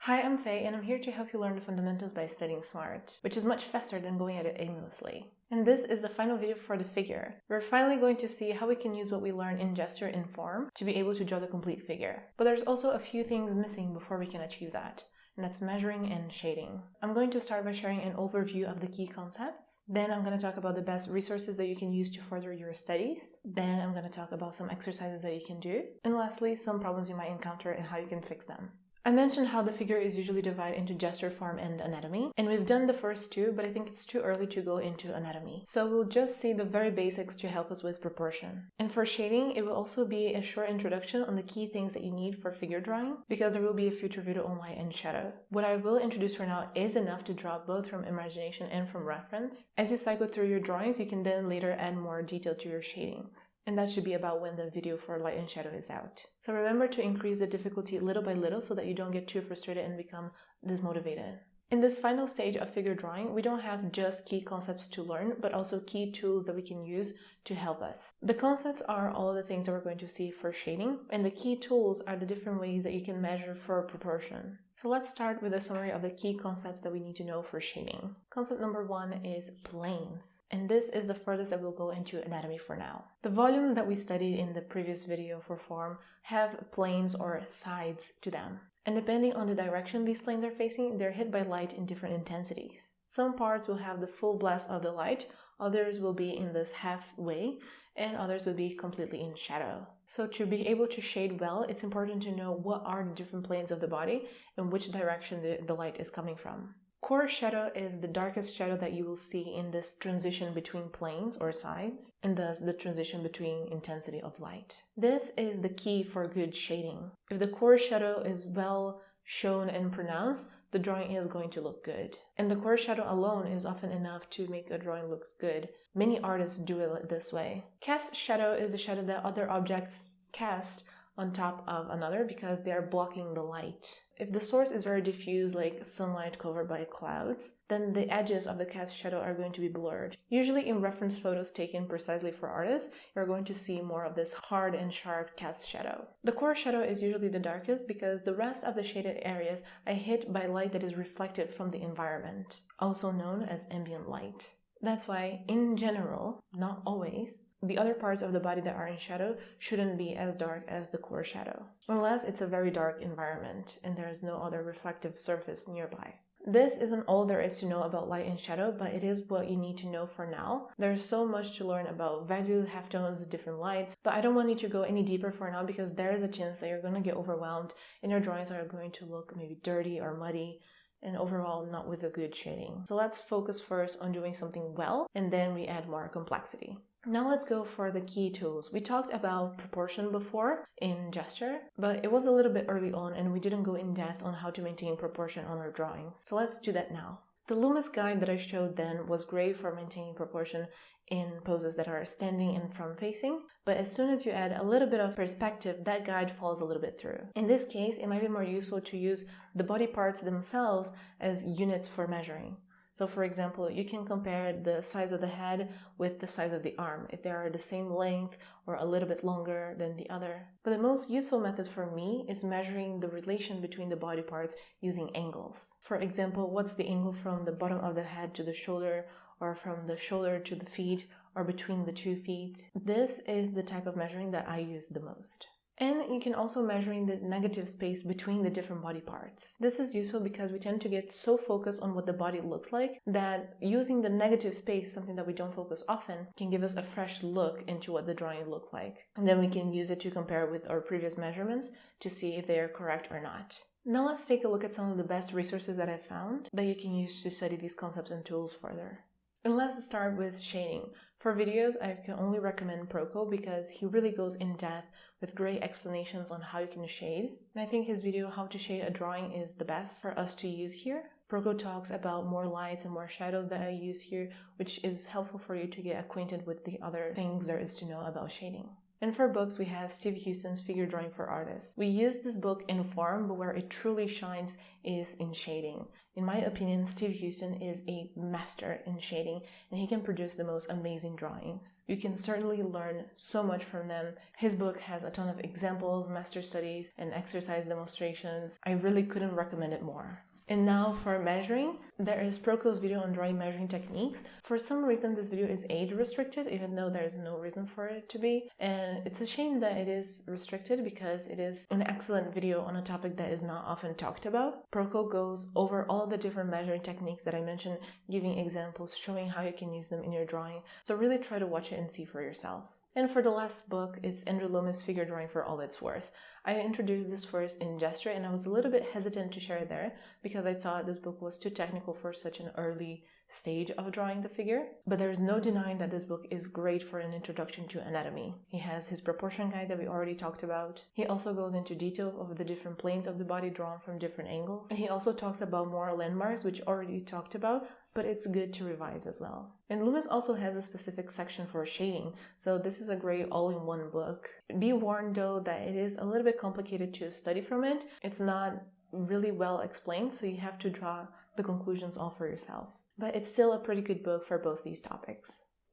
Hi, I'm Faye, and I'm here to help you learn the fundamentals by studying smart, which is much faster than going at it aimlessly. And this is the final video for the figure. We're finally going to see how we can use what we learn in gesture in form to be able to draw the complete figure. But there's also a few things missing before we can achieve that, and that's measuring and shading. I'm going to start by sharing an overview of the key concepts. Then I'm going to talk about the best resources that you can use to further your studies. Then I'm going to talk about some exercises that you can do. And lastly, some problems you might encounter and how you can fix them. I mentioned how the figure is usually divided into gesture, form, and anatomy, and we've done the first two, but I think it's too early to go into anatomy. So we'll just see the very basics to help us with proportion. And for shading, it will also be a short introduction on the key things that you need for figure drawing, because there will be a future video on light and shadow. What I will introduce for now is enough to draw both from imagination and from reference. As you cycle through your drawings, you can then later add more detail to your shading. And that should be about when the video for light and shadow is out. So remember to increase the difficulty little by little so that you don't get too frustrated and become dismotivated. In this final stage of figure drawing, we don't have just key concepts to learn, but also key tools that we can use to help us. The concepts are all of the things that we're going to see for shading, and the key tools are the different ways that you can measure for proportion. So let's start with a summary of the key concepts that we need to know for shading. Concept number one is planes. And this is the furthest that we'll go into anatomy for now. The volumes that we studied in the previous video for form have planes or sides to them. And depending on the direction these planes are facing, they're hit by light in different intensities. Some parts will have the full blast of the light, others will be in this halfway, and others will be completely in shadow. So to be able to shade well, it's important to know what are the different planes of the body and which direction the light is coming from. Core shadow is the darkest shadow that you will see in this transition between planes or sides, and thus the transition between intensity of light. This is the key for good shading. If the core shadow is well shown and pronounced, the drawing is going to look good. And the core shadow alone is often enough to make a drawing look good. Many artists do it this way. Cast shadow is the shadow that other objects cast on top of another because they are blocking the light. If the source is very diffuse, like sunlight covered by clouds, then the edges of the cast shadow are going to be blurred. Usually in reference photos taken precisely for artists, you're going to see more of this hard and sharp cast shadow. The core shadow is usually the darkest because the rest of the shaded areas are hit by light that is reflected from the environment, also known as ambient light. That's why, in general, not always, the other parts of the body that are in shadow shouldn't be as dark as the core shadow, unless it's a very dark environment and there is no other reflective surface nearby. This isn't all there is to know about light and shadow, but it is what you need to know for now. There's so much to learn about value, halftones, different lights, but I don't want you to go any deeper for now because there is a chance that you're going to get overwhelmed and your drawings are going to look maybe dirty or muddy, and overall not with a good shading. So let's focus first on doing something well, and then we add more complexity. Now let's go for the key tools. We talked about proportion before in gesture, but it was a little bit early on and we didn't go in depth on how to maintain proportion on our drawings. So let's do that now. The Loomis guide that I showed then was great for maintaining proportion in poses that are standing and front facing, but as soon as you add a little bit of perspective, that guide falls a little bit through. In this case, it might be more useful to use the body parts themselves as units for measuring. So for example, you can compare the size of the head with the size of the arm, if they are the same length or a little bit longer than the other. But the most useful method for me is measuring the relation between the body parts using angles. For example, what's the angle from the bottom of the head to the shoulder, or from the shoulder to the feet, or between the 2 feet? This is the type of measuring that I use the most. And you can also measure the negative space between the different body parts. This is useful because we tend to get so focused on what the body looks like that using the negative space, something that we don't focus often, can give us a fresh look into what the drawing looked like. And then we can use it to compare with our previous measurements to see if they are correct or not. Now let's take a look at some of the best resources that I found that you can use to study these concepts and tools further. And let's start with shading. For videos, I can only recommend Proco because he really goes in depth with great explanations on how you can shade. And I think his video, How to Shade a Drawing, is the best for us to use here. Proco talks about more lights and more shadows that I use here, which is helpful for you to get acquainted with the other things there is to know about shading. And for books, we have Steve Houston's Figure Drawing for Artists. We use this book in form, but where it truly shines is in shading. In my opinion, Steve Houston is a master in shading, and he can produce the most amazing drawings. You can certainly learn so much from them. His book has a ton of examples, master studies, and exercise demonstrations. I really couldn't recommend it more. And now for measuring, there is Proko's video on drawing measuring techniques. For some reason, this video is age restricted, even though there's no reason for it to be. And it's a shame that it is restricted because it is an excellent video on a topic that is not often talked about. Proko goes over all the different measuring techniques that I mentioned, giving examples, showing how you can use them in your drawing. So really try to watch it and see for yourself. And for the last book, it's Andrew Lomas' Figure Drawing for All It's Worth. I introduced this first in Gesture, and I was a little bit hesitant to share it there because I thought this book was too technical for such an early stage of drawing the figure. But there's no denying that this book is great for an introduction to anatomy. He has his proportion guide that we already talked about. He also goes into detail of the different planes of the body drawn from different angles. And he also talks about more landmarks, which already talked about, but it's good to revise as well. And Loomis also has a specific section for shading, so this is a great all-in-one book. Be warned though that it is a little bit complicated to study from it. It's not really well explained, so you have to draw the conclusions all for yourself. But it's still a pretty good book for both these topics.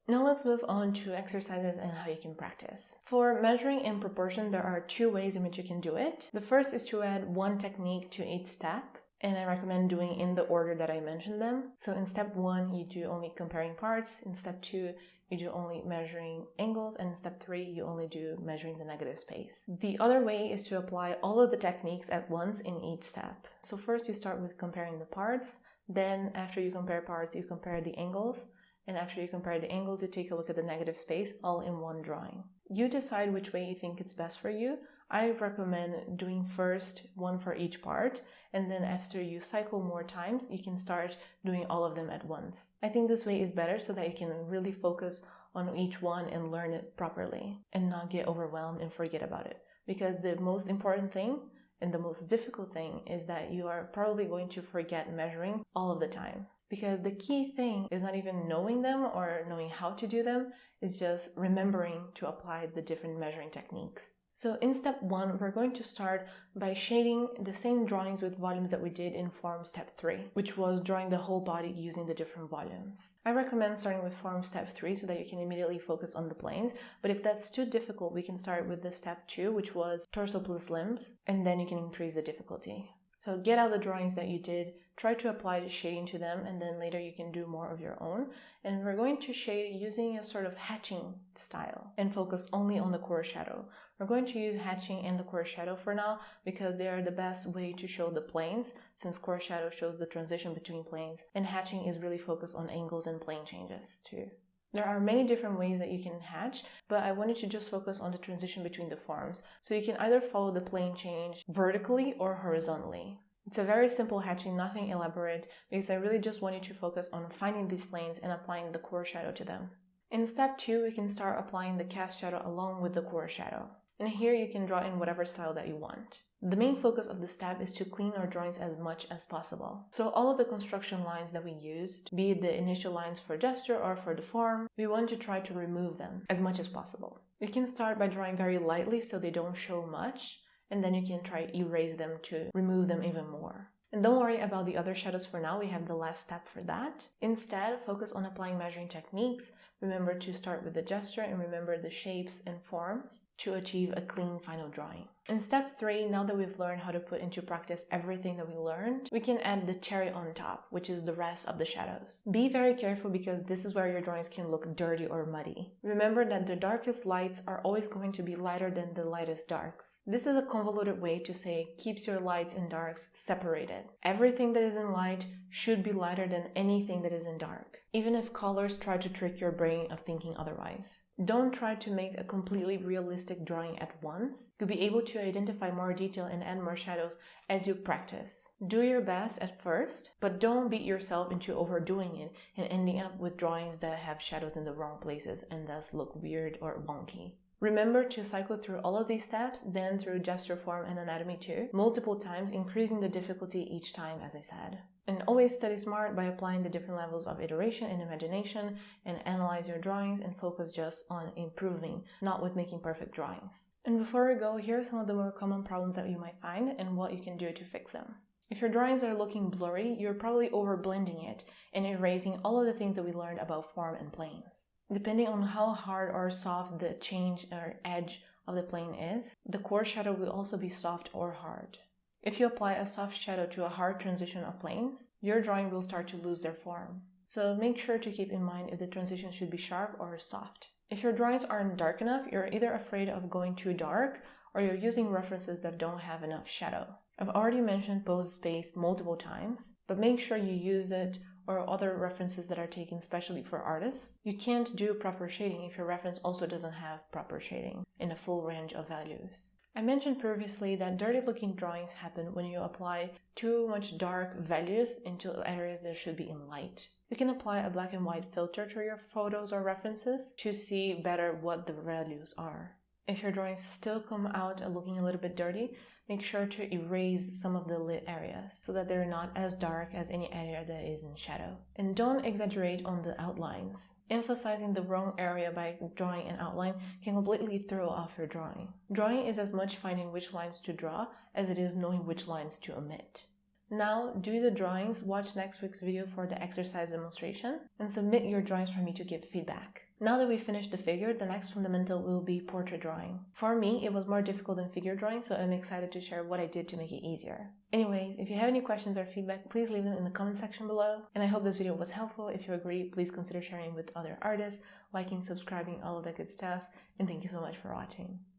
Now let's move on to exercises and how you can practice. For measuring in proportion, there are two ways in which you can do it. The first is to add one technique to each step. And I recommend doing in the order that I mentioned them. So in step 1, you do only comparing parts. In step 2, you do only measuring angles. And in step 3, you only do measuring the negative space. The other way is to apply all of the techniques at once in each step. So first you start with comparing the parts. Then after you compare parts, you compare the angles. And after you compare the angles, you take a look at the negative space all in one drawing. You decide which way you think it's best for you. I recommend doing first one for each part, and then after you cycle more times, you can start doing all of them at once. I think this way is better so that you can really focus on each one and learn it properly and not get overwhelmed and forget about it. Because the most important thing and the most difficult thing is that you are probably going to forget measuring all of the time. Because the key thing is not even knowing them or knowing how to do them, it's just remembering to apply the different measuring techniques. So in step 1, we're going to start by shading the same drawings with volumes that we did in form step 3, which was drawing the whole body using the different volumes. I recommend starting with form step 3 so that you can immediately focus on the planes, but if that's too difficult, we can start with the step 2, which was torso plus limbs, and then you can increase the difficulty. So get out the drawings that you did, try to apply the shading to them, and then later you can do more of your own. And we're going to shade using a sort of hatching style and focus only on the core shadow. We're going to use hatching and the core shadow for now because they are the best way to show the planes, since core shadow shows the transition between planes, and hatching is really focused on angles and plane changes too. There are many different ways that you can hatch, but I wanted to just focus on the transition between the forms. So you can either follow the plane change vertically or horizontally. It's a very simple hatching, nothing elaborate, because I really just want you to focus on finding these planes and applying the core shadow to them. In step 2, we can start applying the cast shadow along with the core shadow. And here you can draw in whatever style that you want. The main focus of this step is to clean our drawings as much as possible. So all of the construction lines that we used, be it the initial lines for gesture or for the form, we want to try to remove them as much as possible. You can start by drawing very lightly so they don't show much, and then you can try erase them to remove them even more. And don't worry about the other shadows for now, we have the last step for that. Instead, focus on applying measuring techniques. Remember to start with the gesture and remember the shapes and forms to achieve a clean final drawing. In step 3, now that we've learned how to put into practice everything that we learned, we can add the cherry on top, which is the rest of the shadows. Be very careful because this is where your drawings can look dirty or muddy. Remember that the darkest lights are always going to be lighter than the lightest darks. This is a convoluted way to say keeps your lights and darks separated. Everything that is in light should be lighter than anything that is in dark, even if colors try to trick your brain of thinking otherwise. Don't try to make a completely realistic drawing at once. You'll be able to identify more detail and add more shadows as you practice. Do your best at first, but don't beat yourself into overdoing it and ending up with drawings that have shadows in the wrong places and thus look weird or wonky. Remember to cycle through all of these steps, then through gesture, form, and anatomy too, multiple times, increasing the difficulty each time, as I said. And always study smart by applying the different levels of iteration and imagination, and analyze your drawings and focus just on improving, not with making perfect drawings. And before we go, here are some of the more common problems that you might find and what you can do to fix them. If your drawings are looking blurry, you're probably over-blending it and erasing all of the things that we learned about form and planes. Depending on how hard or soft the change or edge of the plane is, the core shadow will also be soft or hard. If you apply a soft shadow to a hard transition of planes, your drawing will start to lose their form. So make sure to keep in mind if the transition should be sharp or soft. If your drawings aren't dark enough, you're either afraid of going too dark or you're using references that don't have enough shadow. I've already mentioned pose space multiple times, but make sure you use it or other references that are taken specially for artists. You can't do proper shading if your reference also doesn't have proper shading in a full range of values. I mentioned previously that dirty looking drawings happen when you apply too much dark values into areas that should be in light. You can apply a black and white filter to your photos or references to see better what the values are. If your drawings still come out looking a little bit dirty, make sure to erase some of the lit areas so that they're not as dark as any area that is in shadow. And don't exaggerate on the outlines. Emphasizing the wrong area by drawing an outline can completely throw off your drawing. Drawing is as much finding which lines to draw as it is knowing which lines to omit. Now, do the drawings, watch next week's video for the exercise demonstration, and submit your drawings for me to give feedback. Now that we've finished the figure, the next fundamental will be portrait drawing. For me, it was more difficult than figure drawing, so I'm excited to share what I did to make it easier. Anyways, if you have any questions or feedback, please leave them in the comment section below. And I hope this video was helpful. If you agree, please consider sharing with other artists, liking, subscribing, all of that good stuff. And thank you so much for watching.